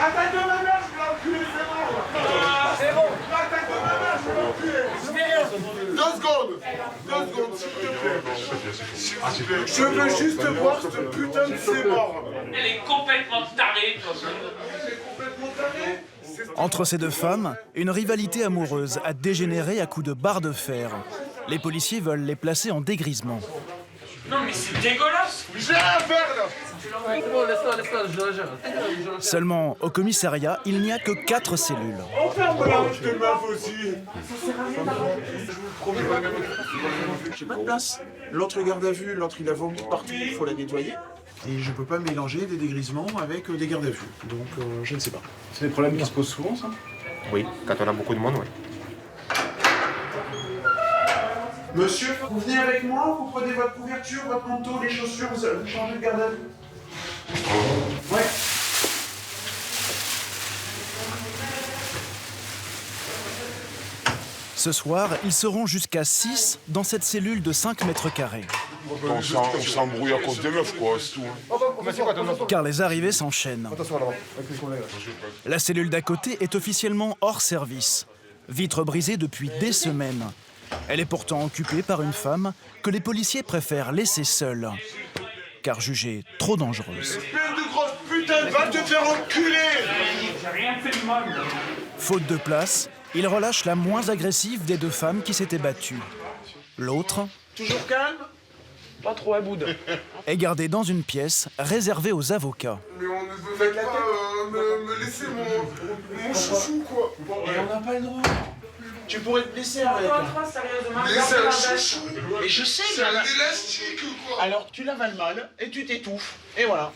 Attaque de ma mère, je vais l'enculer, c'est bon. C'est bon. L'attaque de ma mère, je vais l'enculer. 2 secondes. 2 secondes, s'il te plaît. S'il vous plaît. Je veux juste voir ce putain de c'est mort. Elle est complètement tarée. Elle est complètement tarée. Entre ces deux femmes, une rivalité amoureuse a dégénéré à coups de barres de fer. Les policiers veulent les placer en dégrisement. Non mais c'est dégueulasse. J'ai rien à faire là. Seulement, au commissariat, il n'y a que 4 cellules. Enferme-la, je te meuf aussi. J'ai pas de place. L'autre garde à vue, l'autre il a vomi partout, il faut la nettoyer. Et je peux pas mélanger des dégrisements avec des gardes à vue. Donc je ne sais pas. C'est des problèmes qui se posent souvent, ça? Oui, quand on a beaucoup de monde, oui. Monsieur, vous venez avec moi, vous prenez votre couverture, votre manteau, les chaussures, vous changez de garde à vue. Ouais. Ce soir, ils seront jusqu'à 6 dans cette cellule de 5 mètres carrés. On s'embrouille à cause des meufs, quoi, c'est tout. Car les arrivées s'enchaînent. La cellule d'à côté est officiellement hors service. Vitre brisée depuis des semaines. Elle est pourtant occupée par une femme que les policiers préfèrent laisser seule, car jugée trop dangereuse. Espèce de grosse putain, va te faire enculer. J'ai rien fait de mal. Faute de place, il relâche la moins agressive des 2 femmes qui s'étaient battues. L'autre Toujours calme? Pas trop à bout. est gardée dans une pièce réservée aux avocats. Mais on ne veut pas me laisser mon chouchou, quoi. Et on n'a pas le droit. Tu pourrais te blesser avec. Sérieusement. Mais c'est un chouchou. Et je sais, C'est un élastique, quoi. alors tu l'avales mal et tu t'étouffes. Et voilà.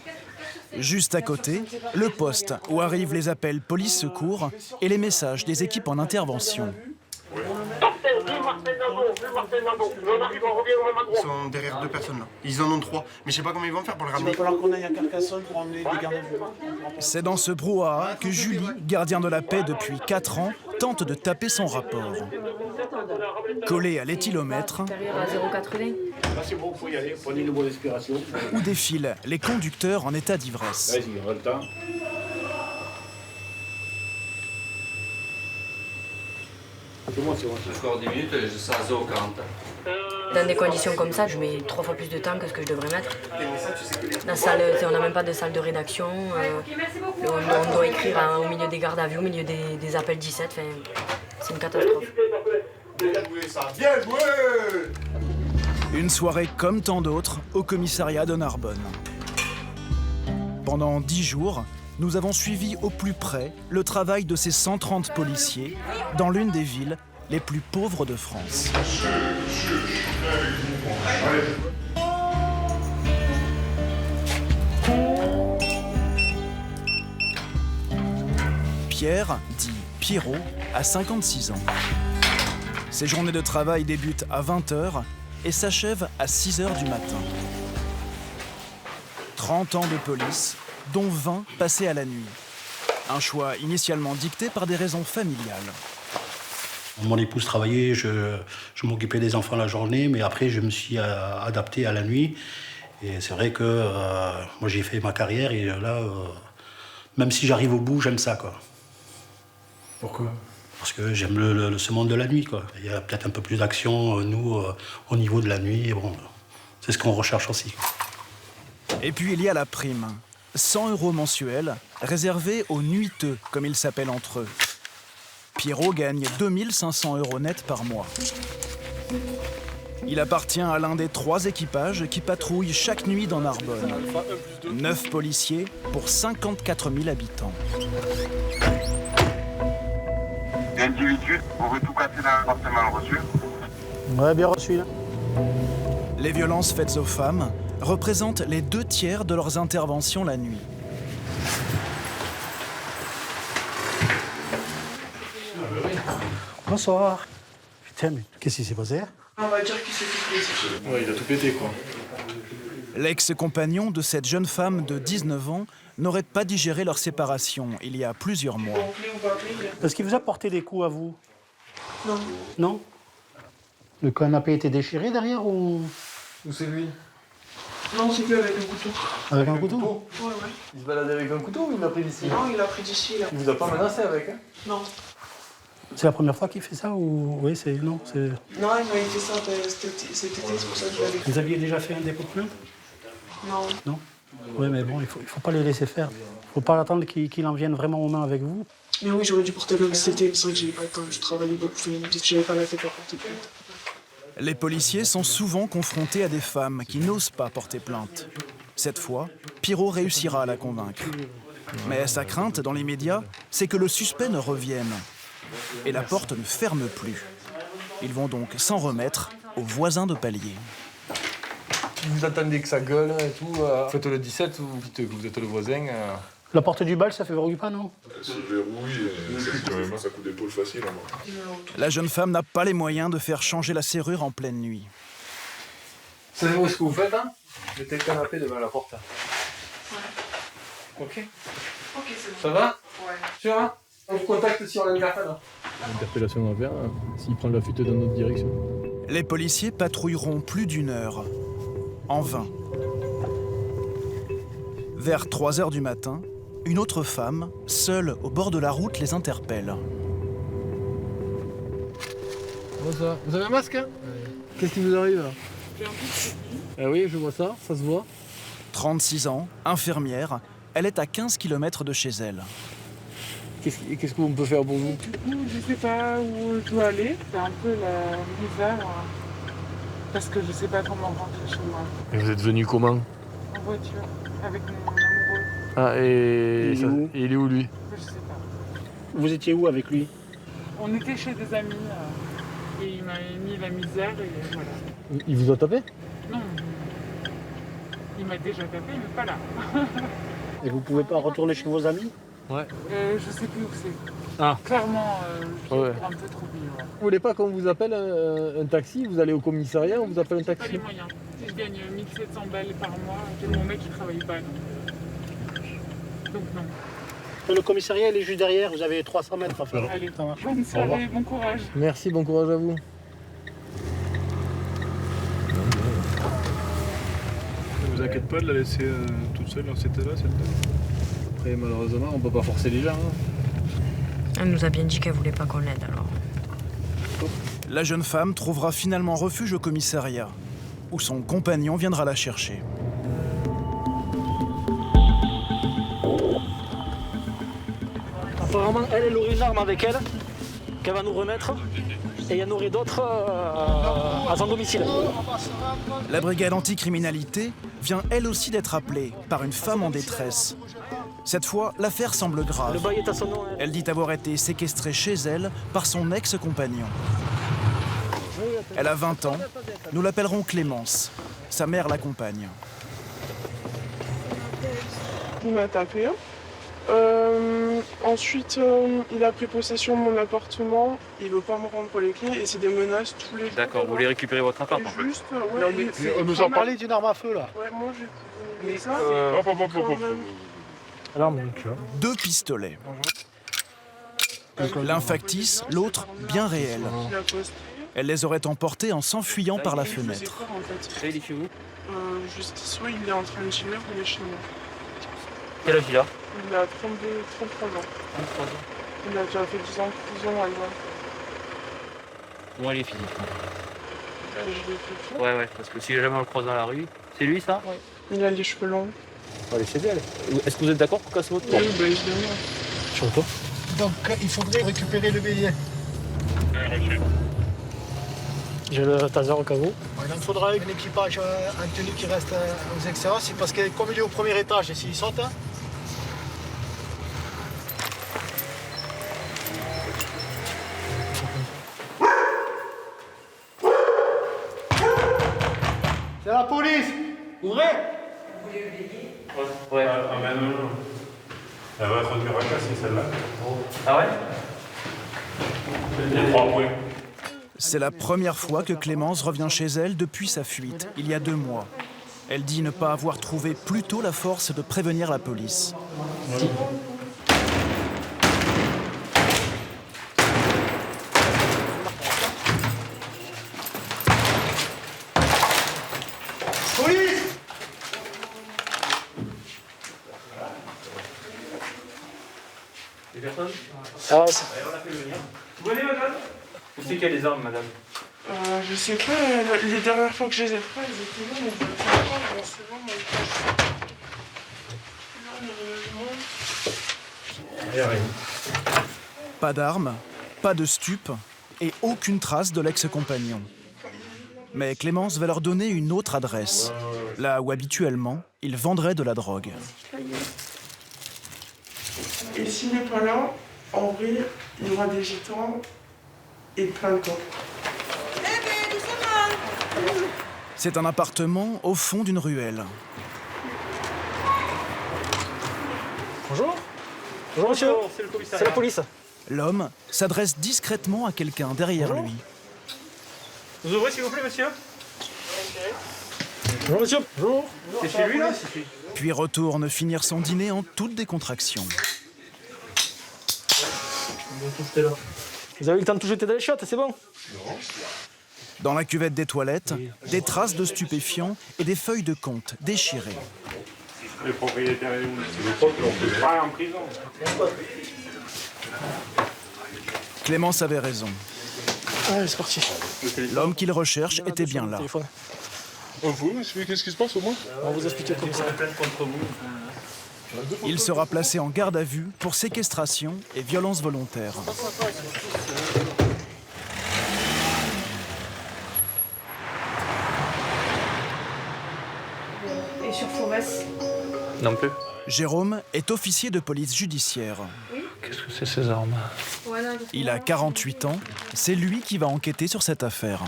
Juste à côté, le poste où arrivent les appels police-secours et les messages des équipes en intervention. Ils sont derrière 2 personnes là. Ils en ont 3. Mais je sais pas comment ils vont faire pour le Il va ramener. falloir qu'on aille à Carcassonne pour emmener des gardes à vue. C'est dans ce brouhaha que Julie, gardien de la paix depuis 4 ans, tente de taper son rapport. Collé à l'éthylomètre, Supérieur à 0,80. C'est bon, faut y aller, prenez une bonne respiration. où défilent les conducteurs en état d'ivresse. Vas-y, on a le temps. C'est bon, c'est bon. Encore 10 minutes, je serai à 0,40. Dans des conditions comme ça, je mets 3 fois plus de temps que ce que je devrais mettre. La salle, on n'a même pas de salle de rédaction. On doit écrire au milieu des gardes à vue, au milieu des appels 17. Enfin, c'est une catastrophe. Bien joué, ça. Bien joué. Une soirée comme tant d'autres au commissariat de Narbonne. Pendant 10 jours, nous avons suivi au plus près le travail de ces 130 policiers dans l'une des villes les plus pauvres de France. Pierre, dit Pierrot, a 56 ans. Ses journées de travail débutent à 20h et s'achèvent à 6h du matin. 30 ans de police, dont 20 passés à la nuit. Un choix initialement dicté par des raisons familiales. Mon épouse travaillait, je m'occupais des enfants la journée, mais après je me suis adapté à la nuit. Et c'est vrai que moi j'ai fait ma carrière et là, même si j'arrive au bout, j'aime ça, quoi. Pourquoi? Parce que j'aime ce monde de la nuit, quoi. Il y a peut-être un peu plus d'action, nous, au niveau de la nuit. Et bon, c'est ce qu'on recherche aussi. Et puis il y a la prime. 100 € mensuels, réservés aux nuiteux, comme ils s'appellent entre eux. Pierrot gagne 2500 € net par mois. Il appartient à l'un des 3 équipages qui patrouillent chaque nuit dans Narbonne. 9 policiers pour 54 000 habitants. L'individu aurait tout cassé dans l'appartement reçu. Ouais, bien reçu, là. Les violences faites aux femmes représentent les 2 tiers de leurs interventions la nuit. Bonsoir. Putain, mais qu'est-ce qui s'est passé? On va dire qu'il s'est fait plaisir. Ouais, il a tout pété, quoi. L'ex-compagnon de cette jeune femme de 19 ans n'aurait pas digéré leur séparation il y a plusieurs mois. Est-ce qu'il vous a porté des coups à vous? Non. Non? Le canapé était déchiré derrière ou... Où c'est lui? Non, c'est que avec un couteau. Avec un couteau? Ouais, ouais. Il se baladait avec un couteau ou il l'a pris d'ici? Non, il l'a pris d'ici, là. Il vous a pas menacé avec, hein? Non. C'est la première fois qu'il fait ça ou... Oui, c'est... Non, c'est... Non, il m'avait fait ça cet été, c'est pour ça que je l'avais fait. Vous aviez déjà fait un dépôt de plainte? Non. Non? Oui, mais bon, il faut pas les laisser faire. Il faut pas attendre qu'il en vienne vraiment aux mains avec vous. Mais oui, j'aurais dû porter plainte cet été. C'est vrai que j'avais pas le temps, je travaillais beaucoup, j'avais pas la tête à porter plainte. Les policiers sont souvent confrontés à des femmes qui n'osent pas porter plainte. Cette fois, Pirot réussira à la convaincre. Mais sa crainte dans les médias, c'est que le suspect ne revienne. Et la porte ne ferme plus. Ils vont donc s'en remettre aux voisins de palier. Vous attendez que ça gueule et tout. Faites le 17, vous dites que vous êtes le voisin. La porte du bal, ça fait verrouille pas, non? Ça se verrouille et c'est un coup d'épaule facile. La jeune femme n'a pas les moyens de faire changer la serrure en pleine nuit. Savez-vous ce que vous faites, hein? Mettez le canapé devant la porte. Ouais. Ok. Ok, c'est bon. Ça va? Ouais. Sûr, hein? On vous contacte si on a une carte là. L'interpellation à faire, s'il prend la fuite dans notre direction. Les policiers patrouilleront plus d'1 heure. En vain. Vers 3 heures du matin, une autre femme, seule au bord de la route, les interpelle. Bonsoir. Vous avez un masque, hein? Qu'est-ce qui vous arrive là? Ah oui, je vois ça, ça se voit. 36 ans, infirmière, elle est à 15 km de chez elle. Qu'est-ce qu'on peut faire pour vous? Du coup, je sais pas où je dois aller. C'est un peu la misère. Parce que je sais pas comment rentrer chez moi. Et vous êtes venu comment? En voiture, avec mon amoureux. Ah, et il est où lui? Je sais pas. Vous étiez où avec lui? On était chez des amis et il m'a mis la misère et voilà. Il vous a tapé? Non. Il m'a déjà tapé, mais pas là. Et vous pouvez pas retourner chez vos amis? Ouais. Je sais plus où c'est. Ah. Clairement, j'ai Ouais. un peu trop oublié. Ouais. Vous voulez pas qu'on vous appelle un taxi? Vous allez au commissariat, on vous appelle un Pas taxi? les moyens. Si je gagne 1700 balles par mois, j'ai mon mec qui travaille pas, donc non. Le commissariat, il est juste derrière, vous avez 300 mètres à faire. Allez, Ça marche. bonne soirée, bon courage. Merci, bon courage à vous. Ne vous inquiétez pas de la laisser toute seule dans cet état-là, cette dame. Après, malheureusement, on peut pas forcer les gens. Hein. Elle nous a bien dit qu'elle voulait pas qu'on l'aide alors. La jeune femme trouvera finalement refuge au commissariat, où son compagnon viendra la chercher. Apparemment, elle aurait une arme avec elle, qu'elle va nous remettre. Et il y en aurait d'autres à son domicile. La brigade anticriminalité vient elle aussi d'être appelée par une femme en détresse. Cette fois, l'affaire semble Le grave. bail est à son nom. Elle dit avoir été séquestrée chez elle par son ex-compagnon. Elle a 20 ans. Nous l'appellerons Clémence. Sa mère l'accompagne. Il m'a tapé. Ensuite, il a pris possession de mon appartement. Il veut pas me rendre les clés et c'est des menaces tous les jours. D'accord, vous voulez récupérer votre appart en fait? Juste, ouais, On nous en parlait d'une arme à feu là. Ouais, moi j'ai. Mais ça, Alors, 2 pistolets. L'un factice, l'autre bien réel. il a posté. Elle les aurait emportés en s'enfuyant par la Il faisait fenêtre. peur, en fait. Il est chez vous? Juste soit il est en train de chiller ou il est chez moi. Quel âge il a? Il a 33 ans. 33 ans. Il a déjà fait 10 ans de prison à Lyon. Comment il est physiquement? Je l'ai fait tout. Ouais, parce que si jamais on le croise dans la rue, c'est lui ça? Ouais. Il a les cheveux longs. On va aller chez elle. Est-ce que vous êtes d'accord pour casser votre Oui, porte? bah évidemment. surtout. Donc il faudrait récupérer le billet. J'ai le taser au cas où. Il en faudra un équipage en tenue qui reste aux extérieurs, c'est parce que comme il est au premier étage, et s'il saute, hein, c'est la police. Ouvrez. Ouais. Ah mais non. Elle va être dure à casser celle-là. Ah ouais? Il y a 3 points. C'est la première fois que Clémence revient chez elle depuis sa fuite, il y a 2 mois. Elle dit ne pas avoir trouvé plus tôt la force de prévenir la police. Police. Ah, c'est... Vous venez, madame? Où c'est qu'il y a les armes, madame? Je sais pas, les dernières fois que je les ai prises, elles étaient là, mais je ne sais pas, c'est bon, mais Pas d'armes, pas de stupes et aucune trace de l'ex-compagnon. Mais Clémence va leur donner une autre adresse, là où habituellement il vendrait de la drogue. Et s'il n'est pas là, en vrai, il y aura des gitans et plein de camps. C'est un appartement au fond d'une ruelle. Bonjour. Bonjour monsieur. C'est le commissariat. C'est la police. L'homme s'adresse discrètement à quelqu'un derrière lui. Vous ouvrez, s'il vous plaît, monsieur? Bonjour monsieur. Bonjour. C'est chez lui, là? Puis retourne finir son dîner en toute décontraction. Vous avez eu le temps de tout jeter dans les chiottes, c'est bon? Dans la cuvette des toilettes, des traces de stupéfiants et des feuilles de compte déchirées. Le propriétaire est où? C'est le propre, on peut pas en prison. Clémence avait raison. Allez, c'est parti. L'homme qu'il recherche était bien là. Vous, qu'est-ce qui se passe au moins? On va vous expliquer comme ça. Il sera placé en garde à vue pour séquestration et violence volontaire. Et sur Forest? Non plus. Jérôme est officier de police judiciaire. Qu'est-ce que c'est ces armes? Il a 48 ans. C'est lui qui va enquêter sur cette affaire.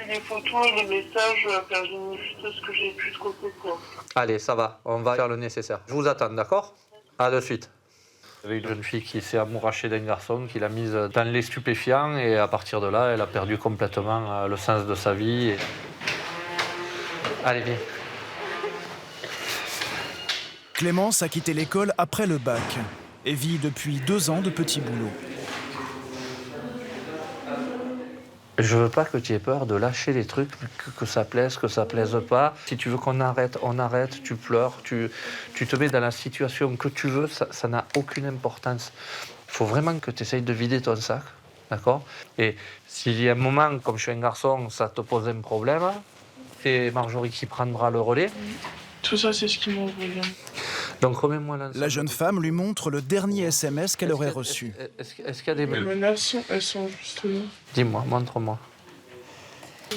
Les photos et les messages permettent juste ce que j'ai pu trouver, quoi. Allez, ça va, on va faire le nécessaire. Je vous attends, d'accord? À de suite. Il y avait une jeune fille qui s'est amourachée d'un garçon, qui l'a mise dans les stupéfiants, et à partir de là, elle a perdu complètement le sens de sa vie. Et... Allez, viens. Clémence a quitté l'école après le bac et vit depuis 2 ans de petits boulots. Je veux pas que tu aies peur de lâcher les trucs, que ça plaise pas. Si tu veux qu'on arrête, on arrête, tu pleures, tu te mets dans la situation que tu veux, ça n'a aucune importance. Il faut vraiment que tu essayes de vider ton sac, d'accord? Et s'il y a un moment, comme je suis un garçon, ça te pose un problème, c'est Marjorie qui prendra le relais. Tout ça, c'est ce qui m'envoie. Donc remets-moi là. La jeune femme lui montre le dernier SMS qu'elle aurait reçu. Est-ce qu'il y a des... Les menaces, elles sont juste là. Dis-moi, montre-moi.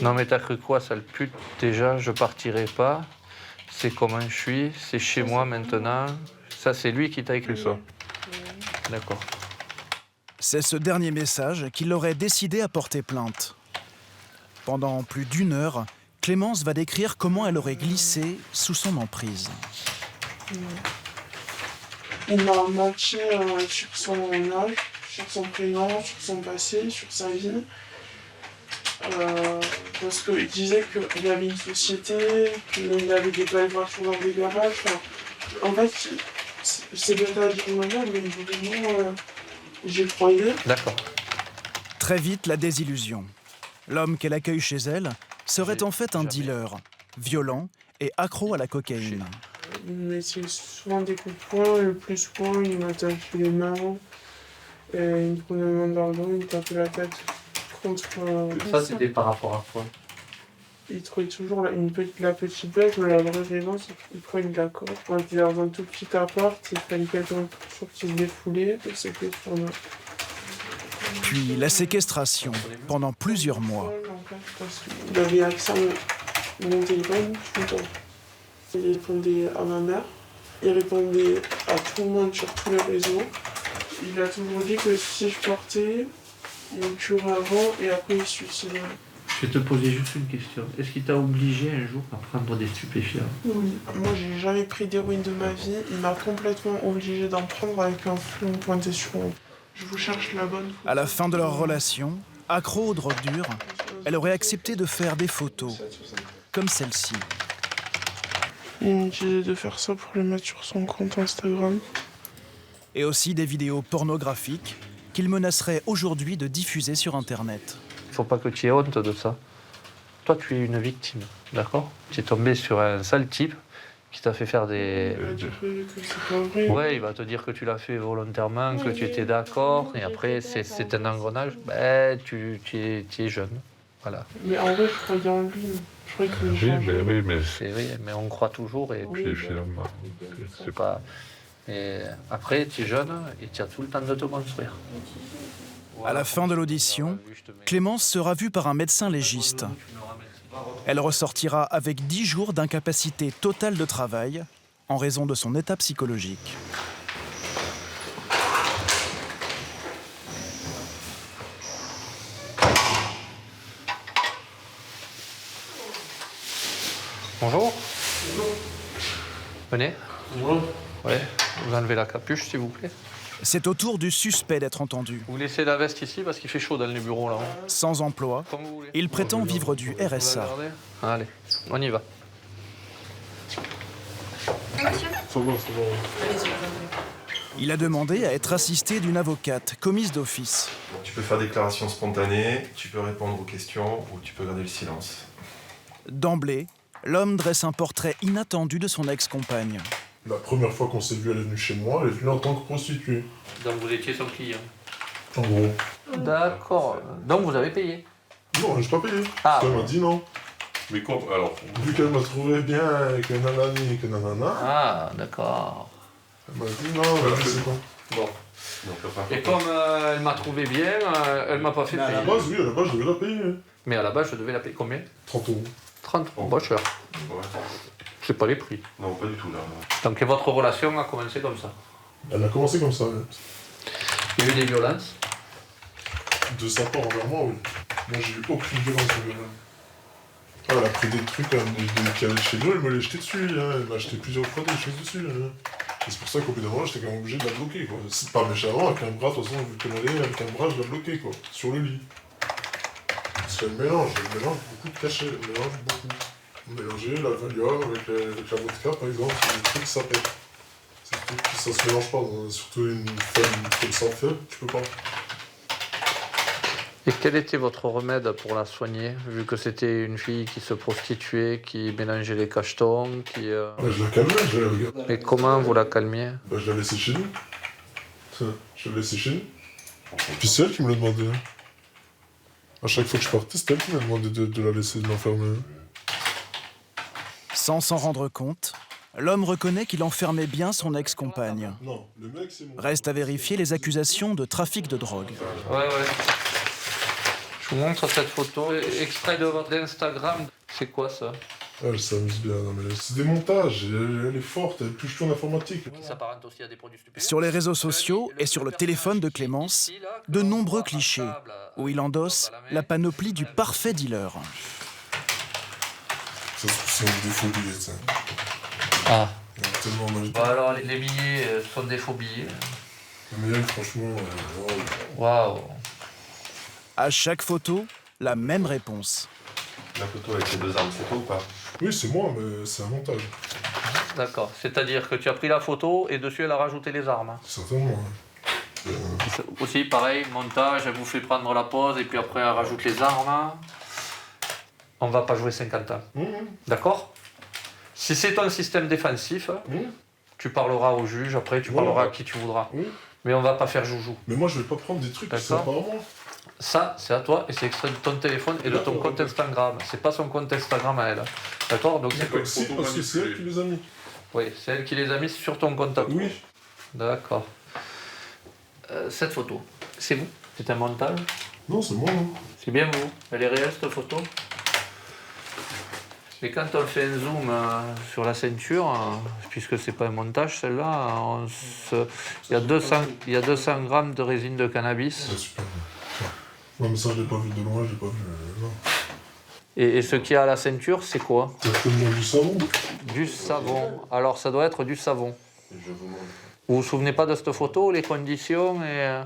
Non mais t'as cru quoi, sale pute? Déjà, je partirai pas. C'est comment je suis, c'est chez moi maintenant. Ça, c'est lui qui t'a écrit ça. D'accord. C'est ce dernier message qui l'aurait décidé à porter plainte. Pendant plus d'1 heure, Clémence va décrire comment elle aurait glissé sous son emprise. Il m'a menti sur son âge, sur son prénom, sur son passé, sur sa vie. Parce qu'il disait qu'il avait une société, qu'il avait des belles voitures dans des garages. En fait, c'est bête à dire maintenant, mais vraiment, j'y croyais. D'accord. Très vite, la désillusion. L'homme qu'elle accueille chez elle serait en fait un dealer, violent et accro à la cocaïne. Il me mettait souvent des coups de poing, le plus souvent il m'a tapé les mains, il me prenait la main dans le dos, il me tapait la tête contre... Ça, c'était par rapport à quoi? Il trouvait toujours la petite bête, mais la vraie raison, c'est qu'il prenait de la coke. Quand il est dans un tout petit appart, il fallait quelqu'un pour qu'il se défoulait, et c'était sur moi. Puis la séquestration, pendant plusieurs mois. Il avait accès à mon téléphone tout le temps. Il répondait à ma mère, il répondait à tout le monde sur tous les réseaux. Il a toujours dit que si je partais, il me tuerait avant et après il se suiciderait. Je vais te poser juste une question. Est-ce qu'il t'a obligé un jour à prendre des stupéfiants? Oui. Moi, j'ai jamais pris d'héroïne de ma vie. Il m'a complètement obligé d'en prendre avec un flou pointé sur moi. Je vous cherche la bonne. À la fin de leur relation, accro aux drogues dures, elle aurait accepté de faire des photos, comme celle-ci. Il me disait de faire ça pour les mettre sur son compte Instagram. Et aussi des vidéos pornographiques qu'il menacerait aujourd'hui de diffuser sur Internet. Faut pas que tu aies honte de ça. Toi, tu es une victime, d'accord? Tu es tombé sur un sale type qui t'a fait faire des... Il va dire que c'est pas vrai. Ouais, il va te dire que tu l'as fait volontairement, que tu étais d'accord, et après c'est un engrenage. Ben, tu es jeune, voilà. Mais en vrai, je croyais en lui. Je croyais qu'il changeait. C'est vrai, mais on croit toujours et puis finalement, c'est pas... Et après, tu es jeune et tu as tout le temps de te construire. À la fin de l'audition, Clémence sera vue par un médecin légiste. Elle ressortira avec 10 jours d'incapacité totale de travail en raison de son état psychologique. Bonjour. Venez. Ouais. Vous enlevez la capuche, s'il vous plaît. C'est au tour du suspect d'être entendu. Vous laissez la veste ici parce qu'il fait chaud dans les bureaux là. Sans emploi, il prétend vivre du RSA. Allez, on y va. Il a demandé à être assisté d'une avocate, commise d'office. Tu peux faire déclaration spontanée, tu peux répondre aux questions ou tu peux garder le silence. D'emblée, l'homme dresse un portrait inattendu de son ex-compagne. La première fois qu'on s'est vu, elle est venue chez moi, elle est venue en tant que prostituée. Donc vous étiez son client. En gros. D'accord. Donc vous avez payé. Non, j'ai pas payé. Ah. Elle m'a dit non. Mais alors, Vu qu'elle m'a trouvé bien avec un nanani et que nanana, Ah, d'accord. elle m'a dit non, c'est quoi. Bon. Et comme elle m'a trouvé bien, elle m'a pas fait À payer. la base, oui, à la base, je devais la payer. Hein. Mais à la base, je devais la payer combien? 30 €. 30 €, pas cher. C'est pas les prix. Non, pas du tout là. Donc votre relation a commencé comme ça. Elle a commencé comme ça, ouais. Il y a eu des violences. De sa part envers moi, oui. Moi, j'ai eu aucune violence envers elle. Ah, elle a pris des trucs qu'elle allait chez nous, elle me l'a jeté dessus. Hein. Elle m'a acheté plusieurs fois des choses dessus. Hein. Et c'est pour ça qu'au bout d'un moment, j'étais quand même obligé de la bloquer. Quoi. C'est pas méchamment, avec un bras, de toute façon, vu qu'elle allait, avec un bras, je la bloquais, quoi, sur le lit. Parce qu'elle mélange beaucoup de cachets, elle mélange beaucoup. Mélanger la Valium avec la vodka, par exemple, c'est des trucs que ça pète. C'est des trucs qui ça se mélange pas. Surtout une femme comme ça faible, tu peux pas. Et quel était votre remède pour la soigner, vu que c'était une fille qui se prostituait, qui mélangeait les cachetons, qui... Je la calmais, je la regardais. Et comment vous la calmiez? Je la laissais chez nous. Je la laissais chez nous. Puis c'est elle qui me l'a demandé. Hein. À chaque fois que je partais, c'était elle qui m'a demandé de la laisser l'enfermer. Sans s'en rendre compte, l'homme reconnaît qu'il enfermait bien son ex-compagne. Non, le mec, c'est mon... Reste à vérifier les accusations de trafic de drogue. Ouais. Je vous montre cette photo, extrait de votre Instagram. C'est quoi ça? Elle s'amuse bien, non mais c'est des montages, elle est forte, elle touche tout en informatique. Qui s'apparente aussi à des produits stupéfiants. Sur les réseaux sociaux et sur le téléphone de Clémence, de nombreux clichés où il endosse la panoplie du parfait dealer. Ça c'est des faux billets, ça. Ah. Tellement magique. Bah alors les billets sont des faux billets. Mais elle, franchement, Waouh. À chaque photo, la même réponse. La photo avec les deux armes, c'est toi ou pas? Oui, c'est moi, mais c'est un montage. D'accord, c'est-à-dire que tu as pris la photo et dessus elle a rajouté les armes. Certainement. Hein. Aussi pareil, montage, elle vous fait prendre la pause et puis après elle rajoute les armes. On va pas jouer 50 ans. D'accord? Si c'est un système défensif, tu parleras au juge, après tu parleras à qui tu voudras. Mais on va pas faire joujou. Mais moi je vais pas prendre des trucs qui sont pas à moi. Ça, c'est à toi et c'est extrait de ton téléphone et de ton compte Instagram. C'est pas son compte Instagram à elle. D'accord? Donc c'est parce que c'est elle qui les a mis. Oui, c'est elle qui les a mis sur ton compte à toi. Oui. D'accord. Cette photo, c'est vous? C'est un montage? Non, c'est moi. Hein. C'est bien vous? Elle est réelle cette photo? Et quand on fait un zoom sur la ceinture, puisque c'est pas un montage celle-là, il y a 200 grammes de résine de cannabis. C'est super. Non mais ça je l'ai pas vu de loin, je l'ai pas vu. Non. Et ce qu'il y a à la ceinture, c'est quoi? Certainement du savon. Du savon. Alors ça doit être du savon. Vous vous souvenez pas de cette photo, les conditions et...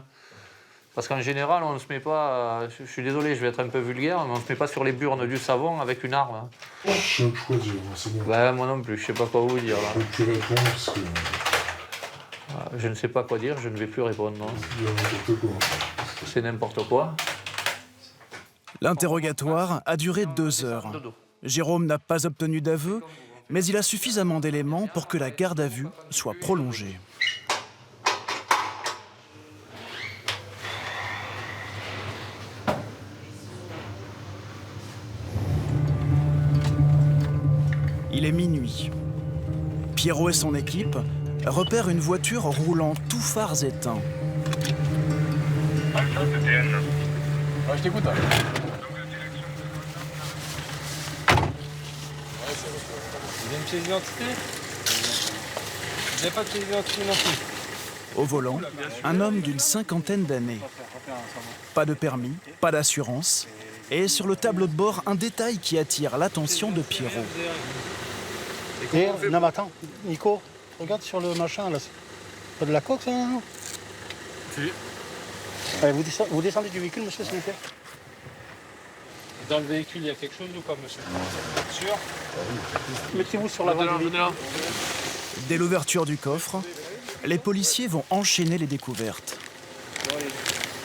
Parce qu'en général, on ne se met pas... Je suis désolé, je vais être un peu vulgaire, mais on ne se met pas sur les burnes du savon avec une arme. Je sais plus quoi dire, c'est bon. Bah, moi non plus, je sais pas quoi vous dire là. Je peux plus répondre parce que... Je ne sais pas quoi dire, je ne vais plus répondre. Non. Il y a n'importe quoi. C'est n'importe quoi. L'interrogatoire a duré 2 heures. Jérôme n'a pas obtenu d'aveu Mais il a suffisamment d'éléments pour que la garde à vue soit prolongée. Il est minuit. Pierrot et son équipe repèrent une voiture roulant tous phares éteints. Ouais, je t'écoute. Hein. Vous avez une pièce d'identité? Vous n'avez pas de pièce d'identité non plus? Au volant, un homme d'une 50aine d'années. Pas de permis, pas d'assurance. Et sur le tableau de bord, un détail qui attire l'attention de Pierrot. Non mais attends, Nico, regarde sur le machin là. C'est pas de la coque ça, non? Si. Allez, vous descendez du véhicule, monsieur, s'il vous plaît. Dans le véhicule, il y a quelque chose ou pas, monsieur? Sûr? Mettez-vous sur l'avant du véhicule. Dès l'ouverture du coffre, les policiers vont enchaîner les découvertes.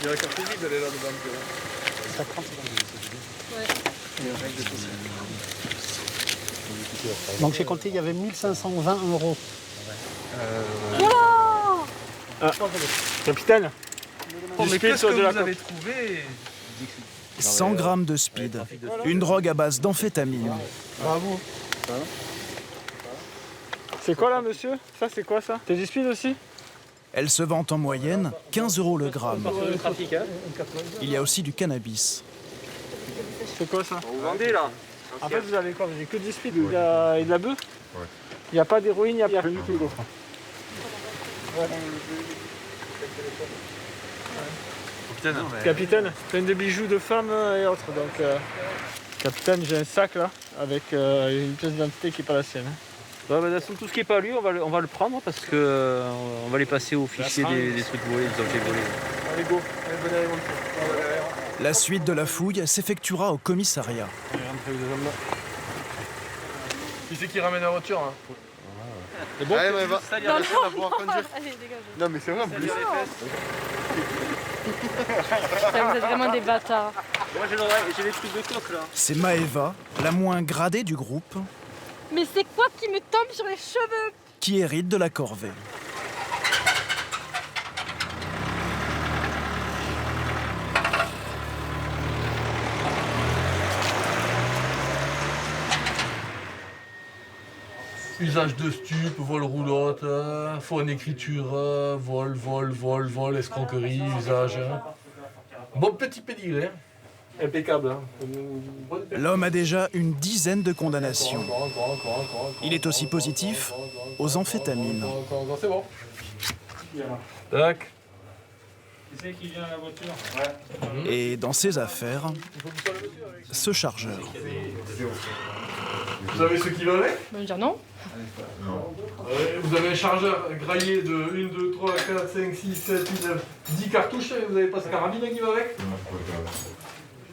Il y a la carte visible, elle est là dedans. Ça prend, c'est bon. Donc j'ai compté, il y avait 1520 €. Ah, capitaine. Mais qu'est-ce que vous avez trouvé? 100 grammes de speed, une drogue à base d'amphétamine. Bravo. C'est quoi là, monsieur? Ça, c'est quoi ça? C'est du speed aussi? Elle se vend en moyenne 15 € le gramme. Le trafic, hein? Il y a aussi du cannabis. C'est quoi ça? Vous vendez là? En fait, vous avez quoi? Vous avez que du speed et de la bœuf? Ouais. Il n'y a pas d'héroïne, il n'y a rien du tout. Capitaine, plein de bijoux de femmes et autres. Donc, capitaine, j'ai un sac là, avec une pièce d'identité qui n'est pas la sienne. Ouais, bah, tout ce qui n'est pas lui, on va le prendre parce que on va les passer au fichier des trucs volés, des objets volés. Allez, go. Allez, venez avec moi. La suite de la fouille s'effectuera au commissariat. Qui c'est qui ramène la voiture hein? C'est bon? Allez, mais va. Ça, il y a la scène à pouvoir conduire. Allez, dégage. Non, mais c'est vrai en plus. Putain, vous êtes vraiment des bâtards. Moi, j'ai les trucs de coque là. C'est Maëva, la moins gradée du groupe, Mais c'est quoi qui me tombe sur les cheveux? qui hérite de la corvée. Usage de stupes, vol roulotte, fausse écriture, vol, escroquerie, usage. Bon petit pédigré. Impeccable. Hein. L'homme a déjà une dizaine de condamnations. Il est aussi positif aux amphétamines. C'est bon. Tac. Qui c'est qui vient à la voiture? Et dans ses affaires, ce chargeur. Vous avez ce qui va avec? On va me dire non. Vous avez un chargeur graillé de 1, 2, 3, 4, 5, 6, 7, 8, 9, 10 cartouches. Vous n'avez pas ce carabine qui va avec?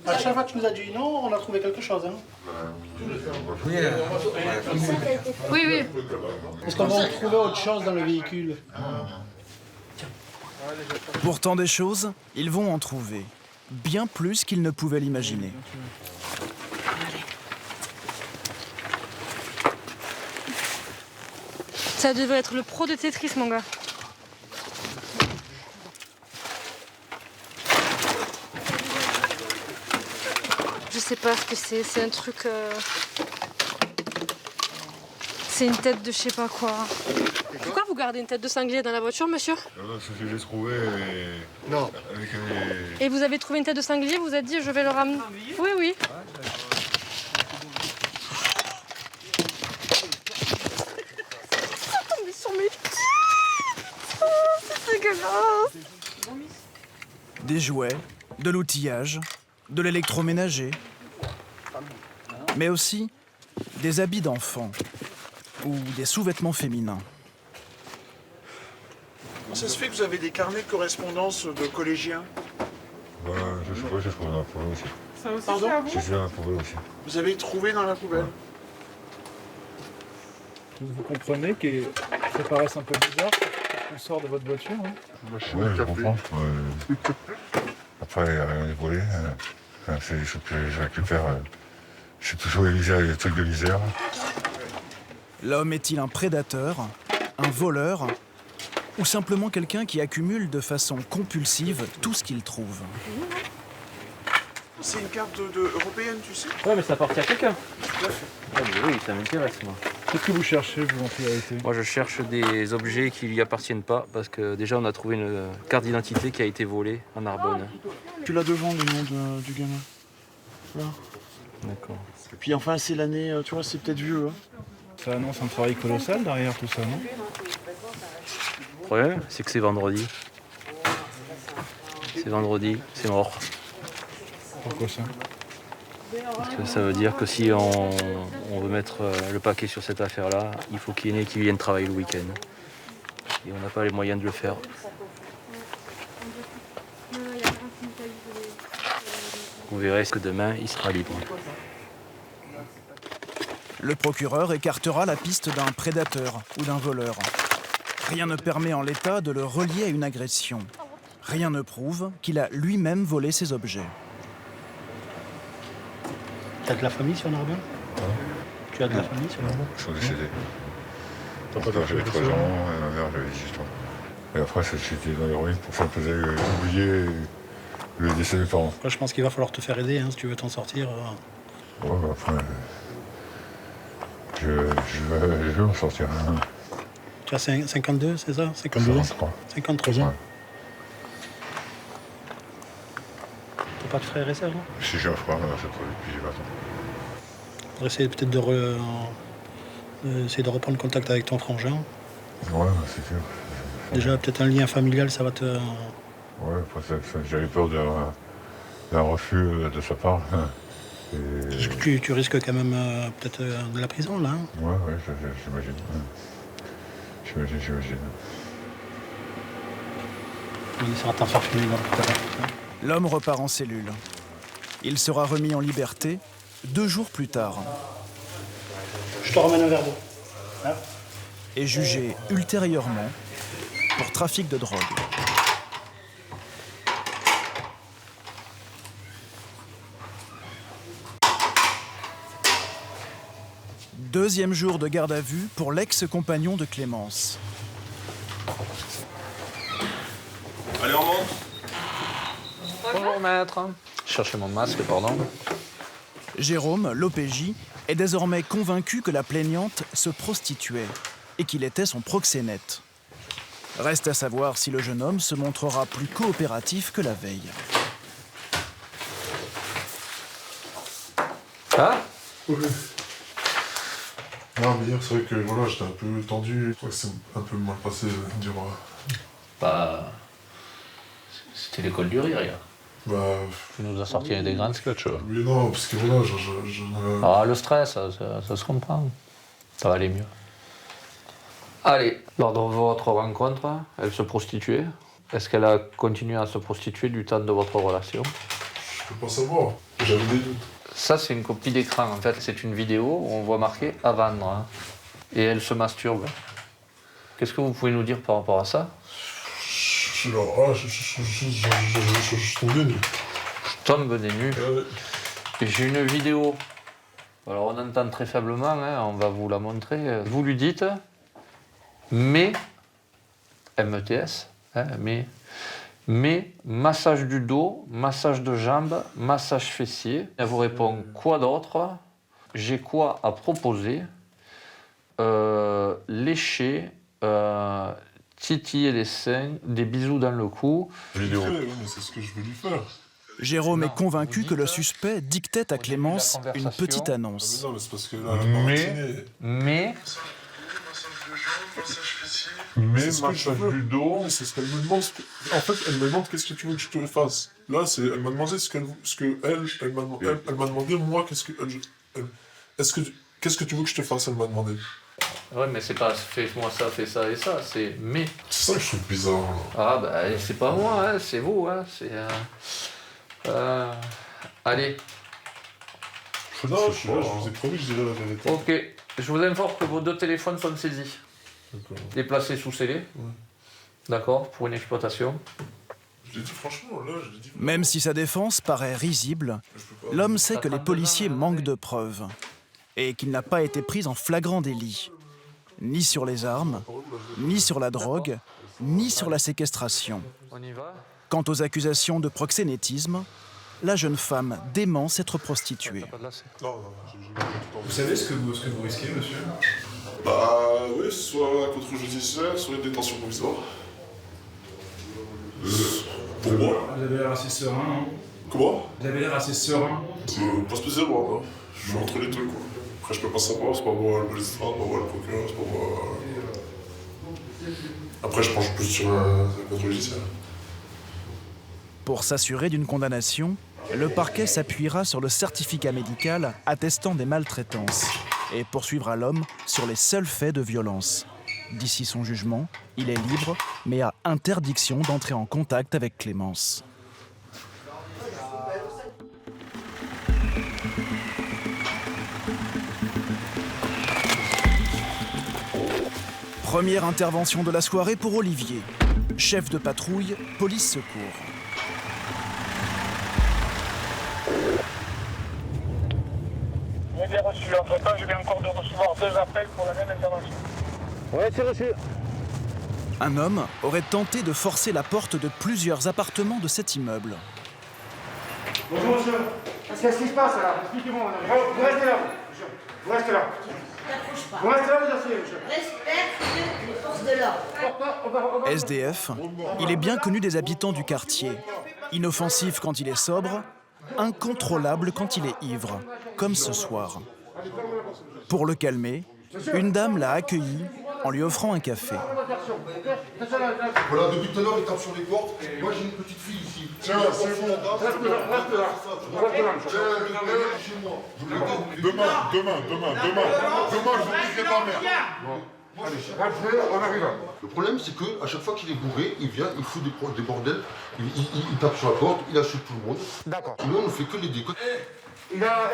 À chaque fois, tu nous as dit non, on a trouvé quelque chose. Hein. Oui, oui. Est-ce qu'on va trouver autre chose dans le véhicule? Pourtant des choses, ils vont en trouver. Bien plus qu'ils ne pouvaient l'imaginer. Ça devrait être le pro de Tetris, mon gars. Je sais pas ce que c'est un truc... C'est une tête de je sais pas quoi. Pourquoi vous gardez une tête de sanglier dans la voiture, monsieur? C'est ce que j'ai trouvé. Non. Et vous avez trouvé une tête de sanglier, vous êtes dit je vais le ramener. Oui, oui. Ça tombe sur mes pieds. Oh, c'est dégueulasse. Des jouets, de l'outillage, de l'électroménager, mais aussi des habits d'enfants ou des sous-vêtements féminins. Comment ça se fait que vous avez des carnets de correspondance de collégiens? Je sais pas, j'ai trouvé dans la poubelle aussi. Ça aussi, Pardon? c'est à vous? J'ai fait dans la poubelle aussi. Vous avez trouvé dans la poubelle? Vous comprenez que ça paraisse un peu bizarre qu'on sort de votre voiture. Hein. Ouais, je comprends. Après, il n'y a rien de volé. C'est des choses que je récupère. C'est toujours les trucs de l'Isère. L'homme est-il un prédateur, un voleur ou simplement quelqu'un qui accumule de façon compulsive tout ce qu'il trouve? C'est une carte européenne, tu sais? Ouais, mais ça appartient à quelqu'un. Tout à fait. Ah, mais oui, ça m'intéresse, moi. Qu'est-ce que vous cherchez, vous, en priorité? Moi, je cherche des objets qui lui appartiennent pas, parce que déjà, on a trouvé une carte d'identité qui a été volée en Narbonne. Tu l'as devant, le nom du gamin. Là. D'accord. Et puis enfin, c'est l'année, tu vois, c'est peut-être vieux. Hein. Ça annonce un travail colossal derrière tout ça, non? Le problème, c'est que c'est vendredi. C'est vendredi, c'est mort. Pourquoi ça? Parce que ça veut dire que si on veut mettre le paquet sur cette affaire-là, il faut qu'il y en ait qui viennent travailler le week-end. Et on n'a pas les moyens de le faire. Vous verrez que demain, il sera libre. Le procureur écartera la piste d'un prédateur ou d'un voleur. Rien ne permet en l'état de le relier à une agression. Rien ne prouve qu'il a lui-même volé ces objets. T'as de la famille sur Narbonne? Tu as de la famille sur Narbonne? Ils sont décédés. J'avais 3 ans, et ma mère j'avais 18 ans. Et après, c'était dans l'héroïne pour faire oublier le décès de mes parents. Je pense qu'il va falloir te faire aider hein, si tu veux t'en sortir. Ouais, après, je vais m'en sortir. Tu as 52, c'est ça? 52 ans? 53 ans. Ouais. T'as pas de frères et sœurs, non? Si j'ai un frère, c'est pas depuis 20 ans. On va essayer peut-être essayer de reprendre contact avec ton frangin. Ouais, c'est sûr. Déjà, peut-être un lien familial, ça va te... Ouais, après, j'avais peur d'un refus de sa part. Et... Tu risques quand même peut-être de la prison, là. Hein? Ouais, j'imagine. J'imagine. On essaiera de t'en faire filer tout à l'heure. L'homme repart en cellule. Il sera remis en liberté 2 jours plus tard. Je te ramène un verre d'eau. Hein? Et jugé ultérieurement pour trafic de drogue. Deuxième jour de garde à vue pour l'ex-compagnon de Clémence. Allez, on monte. Bonjour maître. Cherchez mon masque, pardon. Jérôme, l'OPJ, est désormais convaincu que la plaignante se prostituait et qu'il était son proxénète. Reste à savoir si le jeune homme se montrera plus coopératif que la veille. Ah? Oui. Non, mais hier, c'est vrai que voilà, j'étais un peu tendu. Je crois que c'est un peu mal passé, dire. Bah. C'était l'école du rire, hier. Bah. Tu nous as sorti des grands sketchs. Oui, non, parce que voilà, Ah, le stress, ça se comprend. Ça va aller mieux. Allez, lors de votre rencontre, elle se prostituait. Est-ce qu'elle a continué à se prostituer du temps de votre relation? Je peux pas savoir. J'avais des doutes. Ça, c'est une copie d'écran. En fait, c'est une vidéo où on voit marqué « à vendre hein. ». Et elle se masturbe. Qu'est-ce que vous pouvez nous dire par rapport à ça? Je tombe des nues. Je tombe des nues. J'ai une vidéo. Alors, on entend très faiblement, hein, on va vous la montrer. Vous lui dites « mais », MTS, hein, mais massage du dos, massage de jambes, massage fessier. Elle vous répond quoi d'autre? J'ai quoi à proposer? Lécher, titiller les seins, des bisous dans le cou. Vidéo. C'est ce que je veux lui faire. Jérôme est convaincu que le suspect dictait à Clémence une petite annonce. Non, mais c'est parce que là, mais massage du dos, c'est ce qu'elle me demande. En fait, elle me demande qu'est-ce que tu veux que je te fasse. Là, elle m'a demandé elle m'a demandé moi qu'est-ce que tu veux que je te fasse. Elle m'a demandé. Ouais, mais c'est pas fais-moi ça, fais ça et ça, c'est mais. C'est ça que je trouve bizarre. Ah bah c'est pas moi, hein, c'est vous, hein, c'est. Allez. Non, je vous ai promis, je dirai la vérité. Ok, je vous informe que vos 2 téléphones sont saisis. Et placés sous scellé. Ouais. D'accord, pour une exploitation. Je l'ai dit franchement, là, je l'ai dit. Même si sa défense paraît risible, l'homme sait que les policiers manquent de preuves et qu'il n'a pas été pris en flagrant délit. Ni sur les armes, ni sur la drogue, ni sur la séquestration. On y va? Quant aux accusations de proxénétisme, la jeune femme dément s'être prostituée. Vous savez ce que vous risquez, monsieur? Bah oui, soit un contrôle judiciaire, soit une détention provisoire. Pour moi. Vous avez l'air assez serein, non? Comment? Vous avez l'air assez serein. Pas spécialement, quoi. Je suis entre les deux, quoi. Après, je peux pas savoir, c'est pas moi le magistrat, c'est pas moi le procureur, c'est pas moi... Après, je penche plus sur un contrôle judiciaire. Pour s'assurer d'une condamnation, le parquet s'appuiera sur le certificat médical attestant des maltraitances et poursuivra l'homme sur les seuls faits de violence. D'ici son jugement, il est libre, mais a interdiction d'entrer en contact avec Clémence. Première intervention de la soirée pour Olivier, chef de patrouille, police secours. J'ai bien reçu. Entre-temps, je viens encore de recevoir 2 appels pour la même intervention. Ouais, c'est reçu. Un homme aurait tenté de forcer la porte de plusieurs appartements de cet immeuble. Bonjour, monsieur. Qu'est-ce qui se passe là? Expliquez-moi. Vous restez là, monsieur. Vous restez là. Vous restez là, vous asseyez, monsieur. Respecte les forces de l'ordre. SDF, il est bien connu des habitants du quartier. Inoffensif quand il est sobre, incontrôlable quand il est ivre, comme ce soir. Pour le calmer, une dame l'a accueilli en lui offrant un café. Voilà, depuis tout à l'heure, il tape sur les portes. Moi, j'ai une petite fille ici. Tiens, c'est bon. Reste là. Chez moi. Demain, je vous dis que ta mère. Après, on arrive. Le problème, c'est qu'à chaque fois qu'il est bourré, il vient, il fout des bordels, il tape sur la porte, il insulte tout le monde. D'accord. Nous, on ne fait que les décotes.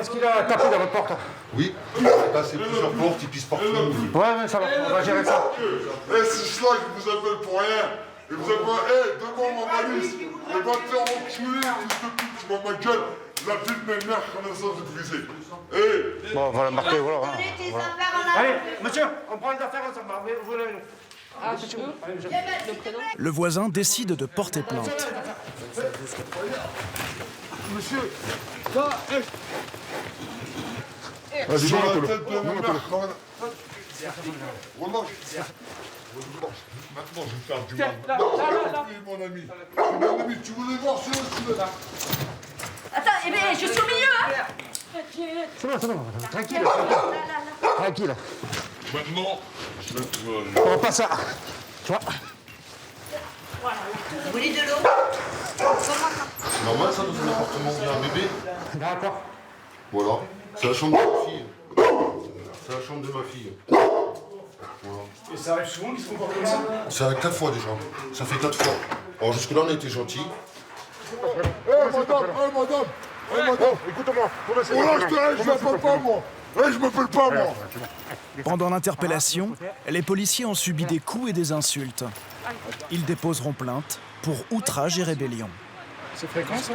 Est-ce qu'il a tapé dans votre porte? Oui, il a cassé plusieurs portes, il pisse partout. Ouais, ça va, on va gérer ça. C'est cela que vous appelle pour rien. Et vous appelez, demande ma malice. Et va te faire enculer, fils de pute, je m'en ma gueule. La vie de mes mères, connaissance de briser. Bon, voilà, marqué, voilà. Allez, monsieur, on prend les affaires ensemble. Vous voulez nous. Ah, c'est tout. Le voisin décide de porter plainte. Monsieur, ça, vas-y, sur la tête de ma mère, maintenant, je vais faire du mal. Oui, mon ami. Mon ami, tu voulais voir sur le sud. Attends, eh bien, je suis au milieu, hein. C'est bon. Tranquille. Tranquille. Maintenant, on va pas ça. Tu vois. Vous voulez de l'eau? C'est normal, ça, dans un appartement où il y a un bébé. D'accord. Voilà. C'est la chambre de ma fille. C'est la chambre de ma fille. Voilà. Et ça arrive souvent qu'ils se comportent comme ça? Ça arrive 4 fois déjà. Ça fait 4 fois. Alors jusque-là, on a été gentils. madame, écoute-moi. Oh là, je m'appelle pas, moi. Je m'appelle pas, moi. Pendant l'interpellation, les policiers ont subi des coups et des insultes. Ils déposeront plainte pour outrage et rébellion. C'est fréquent, ça?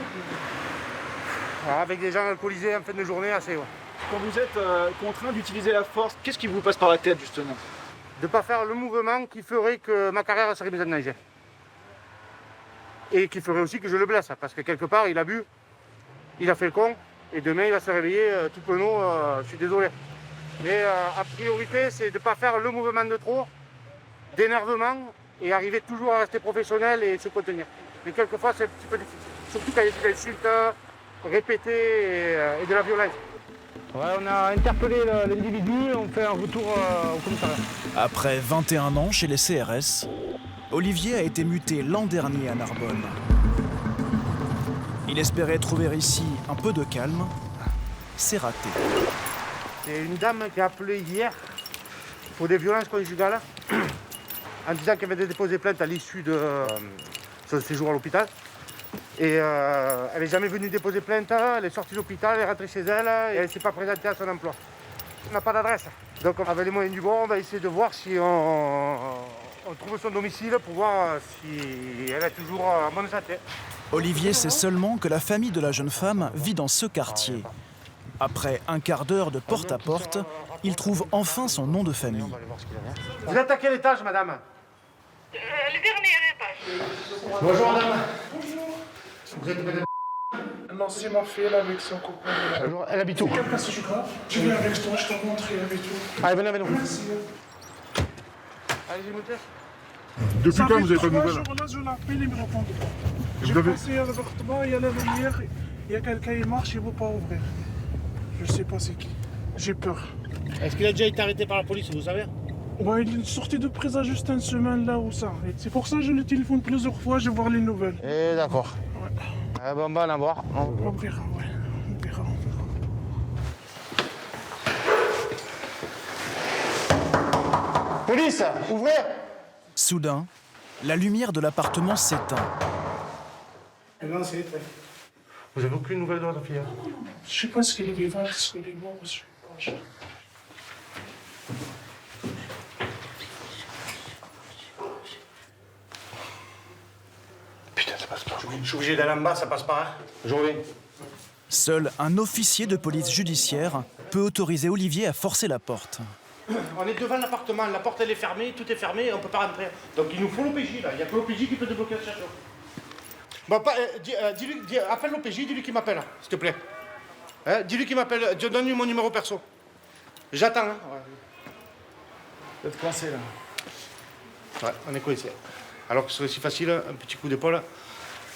Avec des gens alcoolisés en fin de journée, assez, ouais. Quand vous êtes contraint d'utiliser la force, qu'est-ce qui vous passe par la tête, justement? De ne pas faire le mouvement qui ferait que ma carrière serait mise en danger. Et qui ferait aussi que je le blesse, parce que quelque part, il a bu, il a fait le con, et demain, il va se réveiller tout penaud, je suis désolé. Mais a priorité, c'est de ne pas faire le mouvement de trop, d'énervement, et arriver toujours à rester professionnel et se contenir. Mais quelquefois, c'est un petit peu difficile. Surtout quand il y a des insultes répétées et de la violence. Ouais, on a interpellé l'individu et on fait un retour au commissariat. Après 21 ans chez les CRS, Olivier a été muté l'an dernier à Narbonne. Il espérait trouver ici un peu de calme. C'est raté. C'est une dame qui a appelé hier pour des violences conjugales en disant qu'elle avait déposé plainte à l'issue de son séjour à l'hôpital. Et elle n'est jamais venue déposer plainte, elle est sortie de l'hôpital, elle est rentrée chez elle et elle ne s'est pas présentée à son emploi. On n'a pas d'adresse. Donc avec les moyens du bord, on va essayer de voir si on trouve son domicile pour voir si elle est toujours en bonne santé. Olivier sait seulement que la famille de la jeune femme vit dans ce quartier. Après un quart d'heure de porte-à-porte, il trouve enfin son nom de famille. Vous êtes à quel étage, madame? Le dernier étage. Bonjour, madame. Bonjour. Vous êtes madame? Non, c'est ma fille, elle, avec son copain. Elle habite où? Quelle place tu crois? Je viens avec toi, je t'en montre, elle habite où? Allez, venez avec nous. Merci. Allez-y, montez. Depuis quand vous avez pas de nouvelles? Là, je l'appelle, il me répond pas. J'ai passé à l'appartement, il y a la lumière, il y a quelqu'un qui marche, il ne veut pas ouvrir. Je sais pas c'est qui. J'ai peur. Est-ce qu'il a déjà été arrêté par la police, vous savez? Ouais, il est sorti de prison juste une semaine là où ça. C'est pour ça que je le téléphone plusieurs fois, je vais voir les nouvelles. Eh d'accord. Ouais. Ah ben, on va en voir. On verra, ouais. On verra. Police, ouvrez! Soudain, la lumière de l'appartement s'éteint. Non, c'est éteint. Vous avez aucune nouvelle de votre fille? Je sais pas ce qu'elle est vivante, ce qu'elle est morte, je sais pas. Putain, ça passe pas. Je suis obligé d'aller en bas, ça passe pas. Hein. Je reviens. Seul un officier de police judiciaire peut autoriser Olivier à forcer la porte. On est devant l'appartement, la porte elle est fermée, tout est fermé, on peut pas rentrer. Donc il nous faut l'OPJ là, il n'y a que l'OPJ qui peut débloquer la situation. Bon, appelle l'OPJ, dis-lui qu'il m'appelle, s'il te plaît. Hein, dis-lui qu'il m'appelle, donne-lui mon numéro perso. J'attends. Hein. Ouais. Vous êtes coincé là. Ouais, on est coincé. Alors que ce serait si facile, un petit coup d'épaule.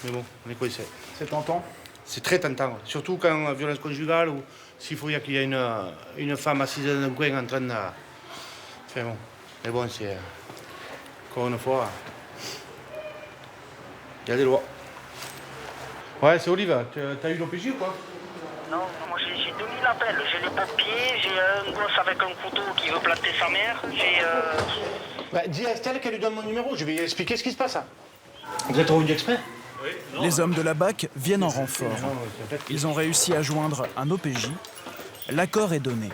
Mais bon, on est coincé. C'est tentant? C'est très tentant, surtout quand violence conjugale ou s'il faut qu'il y ait une femme assise dans un coin en train de... Enfin bon, mais bon, c'est... Encore une fois, il y a des lois. Ouais, c'est Olive, t'as eu l'OPJ ou quoi? Non, moi j'ai 2000 appels, j'ai les papiers, j'ai un gosse avec un couteau qui veut planter sa mère, j'ai... Bah, dis à Estelle qu'elle lui donne mon numéro, je vais lui expliquer ce qui se passe. Hein. Vous êtes revenu exprès? Les hommes de la BAC viennent en renfort. Ils ont réussi à joindre un OPJ. L'accord est donné.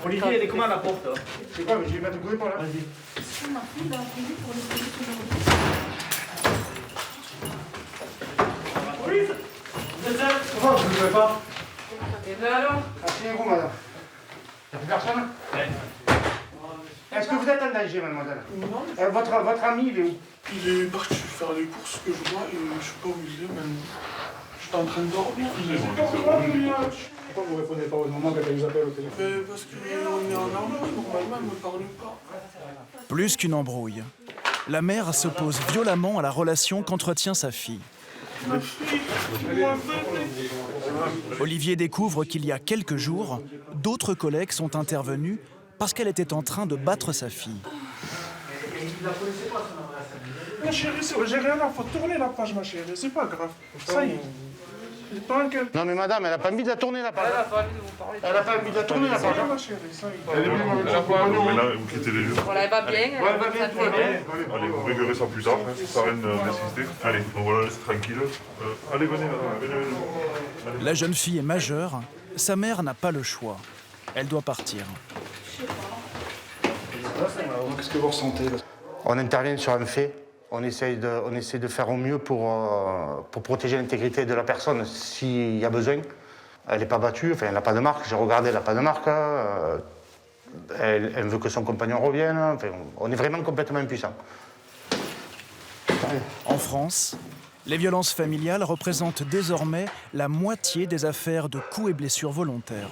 Olivier, elle est comment la porte? Je sais pas, mais je vais mettre le coup d'épaule là. Vas-y. Police! Vous êtes là? Comment vous ne pouvez pas? Et ben alors? Asseyez-vous, madame. Y'a plus personne? Est-ce que vous êtes en danger, mademoiselle? Non. Votre ami, il est où? Il est parti faire les courses que je vois et je sais pas où il est même. J'étais en train de dormir. Pourquoi vous répondez pas aux moments quand elle vous appelle au téléphone? Parce qu'on est en amour, normalement, elle ne me parle pas. Plus qu'une embrouille. La mère s'oppose violemment à la relation qu'entretient sa fille. Ma fille, moi, Olivier découvre qu'il y a quelques jours, d'autres collègues sont intervenus parce qu'elle était en train de battre sa fille. Ma chérie, j'ai rien à faire. Tournez la page, ma chérie, c'est pas grave. Ça y est. Non mais madame, elle a pas envie de la tourner la page. Elle a pas envie de vous parler. Elle a pas envie de la tourner la page. Ma chérie, ça y est. Elle est venue avec son compagnon, mais là, vous quittez les lieux. Voilà, elle va bien. Ouais, elle va bien, tout va bien. Allez, vous réglerez ça plus tard, hein, ça sert à rien d'insister. Allez, on va la laisser tranquille. Allez, venez, madame, venez. La jeune fille est majeure, sa mère n'a pas le choix. Elle doit partir. Qu'est-ce que vous ressentez là? On intervient sur un fait. On essaie de faire au mieux pour protéger l'intégrité de la personne s'il y a besoin. Elle n'est pas battue, enfin elle n'a pas de marque. J'ai regardé, elle n'a pas de marque. Elle veut que son compagnon revienne. Enfin, on est vraiment complètement impuissants. En France, les violences familiales représentent désormais la moitié des affaires de coups et blessures volontaires.